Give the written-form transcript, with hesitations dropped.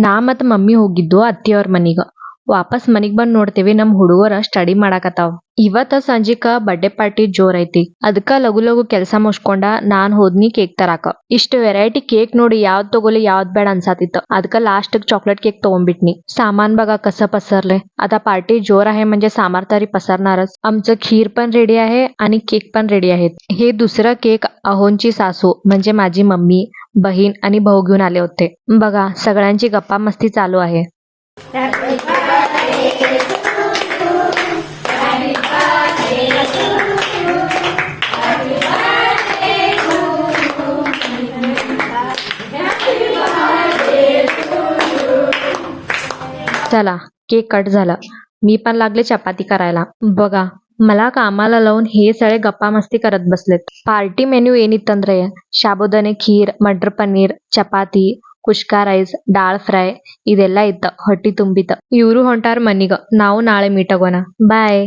ನಾ ಮತ್ ಮಮ್ಮಿ ಹೋಗಿದ್ದು ಅತ್ತಿಯವ್ರ ಮನಿಗ. ವಾಪಸ್ ಮನಿಗ್ ಬಂದ್ ನೋಡ್ತೇವಿ ನಮ್ ಹುಡುಗರ ಸ್ಟಡಿ ಮಾಡಾಕತ್ತಾವ. ಇವತ್ತ ಸಂಜಿಕ ಬರ್ಡೇ ಪಾರ್ಟಿ ಜೋರ್ ಐತಿ. ಅದಕ್ಕ ಲಗು ಲಗು ಕೆಲ್ಸ ಮುಗಿಸ್ಕೊಂಡ ನಾನ್ ಹೋದ್ನಿ ಕೇಕ್ ತರಾಕ. ಇಷ್ಟ ವೆರೈಟಿ ಕೇಕ್ ನೋಡಿ ಯಾವ್ದ್ ತಗೋಲಿ ಯಾವ್ದ್ ಬೇಡ ಅನ್ಸಾತಿತ್ತು. ಅದಕ್ಕ ಲಾಸ್ಟ್ चॉकलेट केक तोंबिटनी. सामान बघा कसं पसरले. आता पार्टी जोर आहे म्हणजे सामान तरी पसरणारच. आमचं खीर पण रेडी आहे आणि केक पण रेडी आहेत. हे दुसरं केक अहोंची सासू म्हणजे माझी मम्मी, बहीण आणि भाऊ घेऊन आले होते. बघा सगळ्यांची गप्पा मस्ती चालू आहे. चला केक कट झाला. मी पण लागले चपाती करायला. बघा मला कामाला लावून हे सगळे गप्पा मस्ती करत बसलेत. ಪಾರ್ಟಿ ಮೆನು ಏನಿತ್ತಂದ್ರೆ ಶಾಬುದಾನೆ ಖೀರ್, ಮಟರ್ ಪನ್ನೀರ್, ಚಪಾತಿ, ಕುಷ್ಕಾ ರೈಸ್, ಡಾಳ್ ಫ್ರೈ ಇದೆಲ್ಲ ಇತ್ತ. ಹೊಟ್ಟಿ ತುಂಬಿತ. ಇವ್ರು ಹೊಂಟಾರ ಮನಿಗ. ನಾವು ನಾಳೆ ಮೀಟ್ ಆಗೋಣ. ಬಾಯ್.